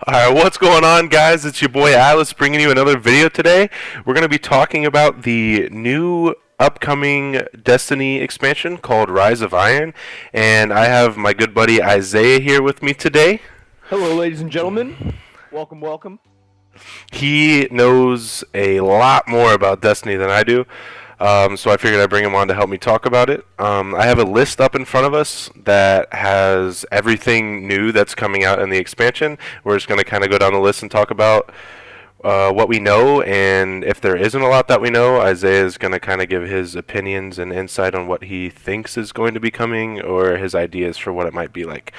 Alright, what's going on, guys? It's your boy Atlas bringing you another video today. We're going to be talking about the new upcoming Destiny expansion called Rise of Iron, and I have my good buddy Isaiah here with me today. Hello, ladies and gentlemen. Welcome, welcome. He knows a lot more about Destiny than I do, so I figured I'd bring him on to help me talk about it. I have a list up in front of us that has everything new that's coming out in the expansion. We're just going to kind of go down the list and talk about what we know, and if there isn't a lot that we know, Isaiah is going to kind of give his opinions and insight on what he thinks is going to be coming or his ideas for what it might be like.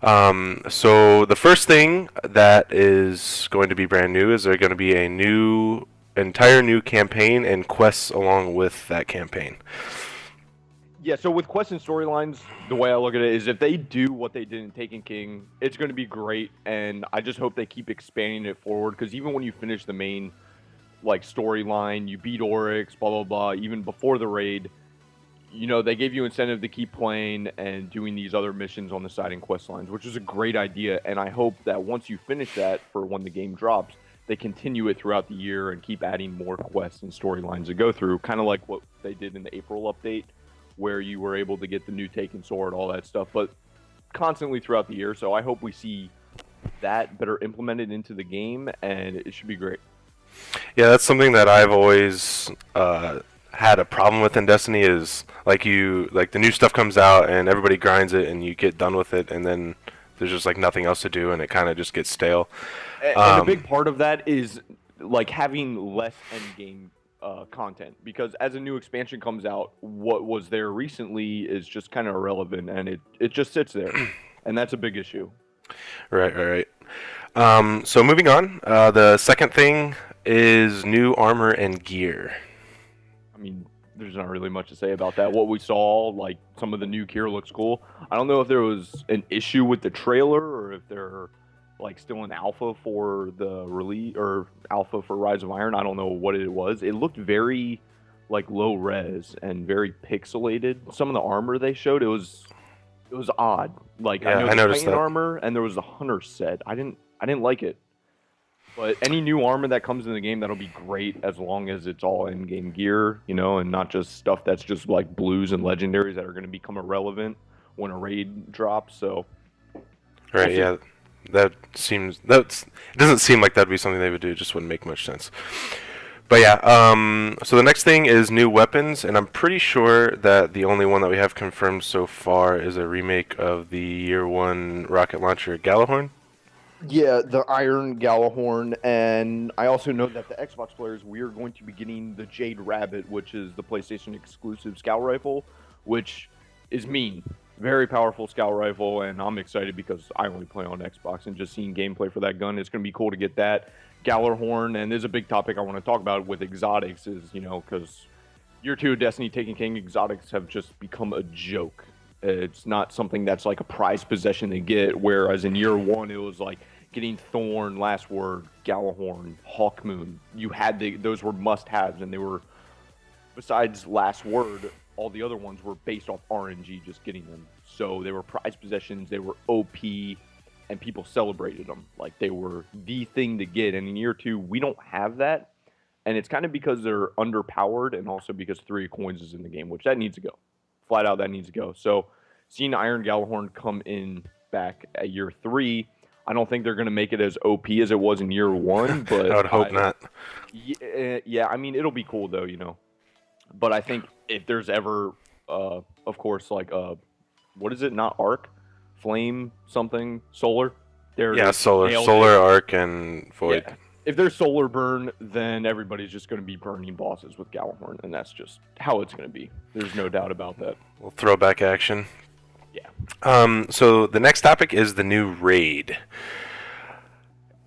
So the first thing that is going to be brand new is there going to be a entire new campaign and quests along with that campaign. Yeah, so with quest and storylines, the way I look at it is if they do what they did in Taken King, it's going to be great, and I just hope they keep expanding it forward, because even when you finish the main, storyline, you beat Oryx, blah, blah, blah, even before the raid, they gave you incentive to keep playing and doing these other missions on the side and quest lines, which is a great idea, and I hope that once you finish that for when the game drops, they continue it throughout the year and keep adding more quests and storylines to go through, kind of like what they did in the April update, where you were able to get the new Taken Sword, all that stuff, but constantly throughout the year, so I hope we see that better implemented into the game, and it should be great. Yeah, that's something that I've always had a problem with in Destiny is like the new stuff comes out and everybody grinds it and you get done with it and then there's just like nothing else to do and it kind of just gets stale. And a big part of that is having less end game content, because as a new expansion comes out, what was there recently is just kind of irrelevant, and it just sits there, and that's a big issue. Right. So moving on, the second thing is new armor and gear. I mean, there's not really much to say about that. What we saw, some of the new gear looks cool. I don't know if there was an issue with the trailer or if they're still in alpha for the release or alpha for Rise of Iron. I don't know what it was. It looked very low res and very pixelated. Some of the armor they showed, it was odd. Yeah, I know I the noticed Titan that. armor and there was the hunter set. I didn't like it. But any new armor that comes in the game, that'll be great as long as it's all in-game gear, and not just stuff that's just blues and legendaries that are going to become irrelevant when a raid drops. So, we'll Right, see. yeah. It doesn't seem like that'd be something they would do. It just wouldn't make much sense. But yeah, so the next thing is new weapons, and I'm pretty sure that the only one that we have confirmed so far is a remake of the Year 1 rocket launcher Galahorn. Yeah, the Iron Galahorn, and I also know that the Xbox players, we are going to be getting the Jade Rabbit, which is the PlayStation exclusive scout rifle, which is mean. Very powerful scout rifle, and I'm excited because I only play on Xbox, and just seeing gameplay for that gun, it's going to be cool to get that. Galahorn, and there's a big topic I want to talk about with exotics is, because Year 2 of Destiny Taken King exotics have just become a joke. It's not something that's like a prized possession they get, whereas in Year 1 it was getting Thorn, Last Word, Galahorn, Hawkmoon. You had those were must-haves, and they were, besides Last Word, all the other ones were based off RNG, just getting them. So they were prized possessions, they were OP, and people celebrated them. They were the thing to get. And in Year 2, we don't have that. And it's kind of because they're underpowered, and also because 3 coins is in the game, which that needs to go. Flat out, that needs to go. So seeing Iron Galahorn come in back at Year 3, I don't think they're going to make it as OP as it was in Year 1, but I would hope not. Yeah, I mean, it'll be cool though, But I think if there's ever, of course, what is it? Not Arc, Flame, something, Solar. Yeah, Solar, nailed Solar, it. Arc, and Void. Yeah. If there's Solar Burn, then everybody's just going to be burning bosses with Galahorn, and that's just how it's going to be. There's no doubt about that. Little throwback action. Yeah. So the next topic is the new raid.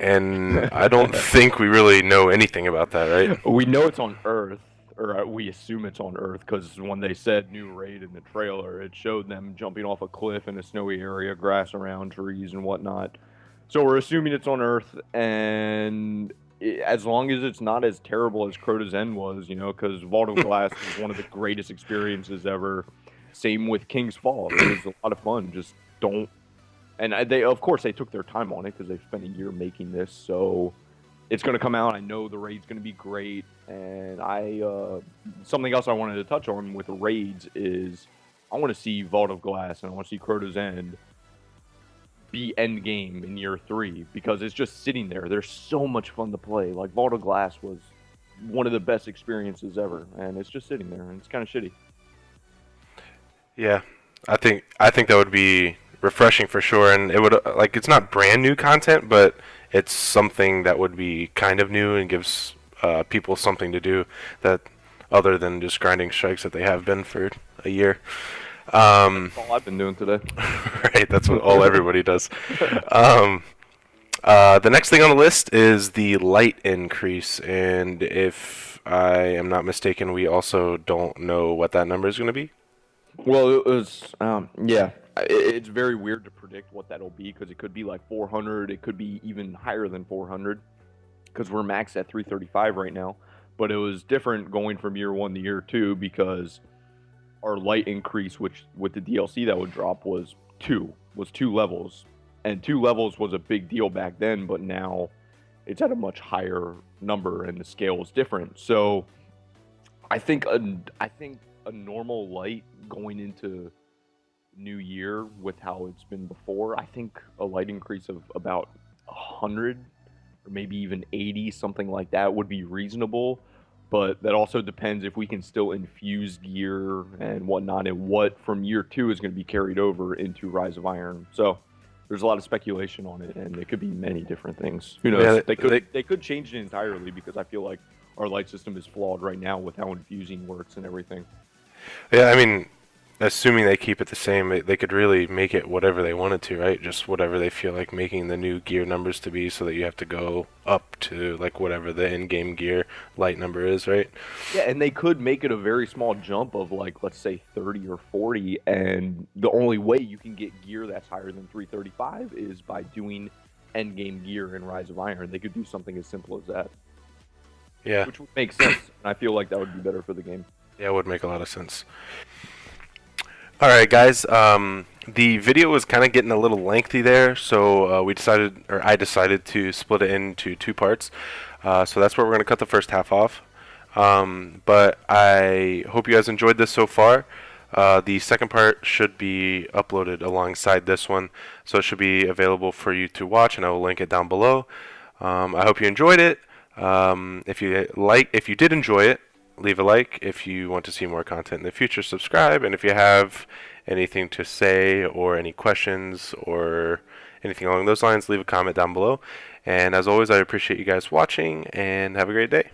And I don't think we really know anything about that, right? We know it's on Earth, or we assume it's on Earth, because when they said new raid in the trailer, it showed them jumping off a cliff in a snowy area, grass around, trees and whatnot. So we're assuming it's on Earth, and as long as it's not as terrible as Crota's End was, because Vault of Glass is one of the greatest experiences ever. Same with King's Fall. It was a lot of fun. Just don't And they, of course, they took their time on it because they spent a year making this. So it's going to come out. I know the raid's going to be great. And something else I wanted to touch on with the raids is I want to see Vault of Glass and I want to see Crota's End be end game in year 3 because it's just sitting there. There's so much fun to play. Like Vault of Glass was one of the best experiences ever, and it's just sitting there, and it's kind of shitty. Yeah, I think that would be refreshing for sure, and it would like it's not brand new content, but it's something that would be kind of new and gives people something to do that other than just grinding strikes that they have been for a year. That's all I've been doing today. Right, that's what all everybody does. Um, the next thing on the list is the light increase, and if I am not mistaken, we also don't know what that number is going to be. Well, it was, yeah. It's very weird to predict what that'll be because it could be like 400. It could be even higher than 400 because we're maxed at 335 right now. But it was different going from year 1 to year 2 because our light increase, which with the DLC that would drop, was two levels, and 2 levels was a big deal back then. But now it's at a much higher number, and the scale is different. So I think a normal light going into new year with how it's been before, I think a light increase of about 100 or maybe even 80, something like that, would be reasonable. But that also depends if we can still infuse gear and whatnot, and what from year 2 is going to be carried over into Rise of Iron. So there's a lot of speculation on it, and it could be many different things. Who knows? Yeah, They could change it entirely because I feel like our light system is flawed right now with how infusing works and everything. yeah, I mean, assuming they keep it the same, they could really make it whatever they wanted to, right? Just whatever they feel like making the new gear numbers to be, so that you have to go up to like whatever the in-game gear light number is, right? Yeah, and they could make it a very small jump of like, let's say 30 or 40, and the only way you can get gear that's higher than 335 is by doing end game gear in Rise of Iron. They could do something as simple as that, Yeah, which would make sense, and I feel like that would be better for the game. yeah, it would make a lot of sense. All right, guys. The video was kind of getting a little lengthy there, so I decided to split it into 2 parts. So that's where we're gonna cut the first half off. But I hope you guys enjoyed this so far. The second part should be uploaded alongside this one, so it should be available for you to watch, and I will link it down below. I hope you enjoyed it. If you did enjoy it, leave a like. If you want to see more content in the future, subscribe. And if you have anything to say or any questions or anything along those lines, leave a comment down below. And as always, I appreciate you guys watching, and have a great day.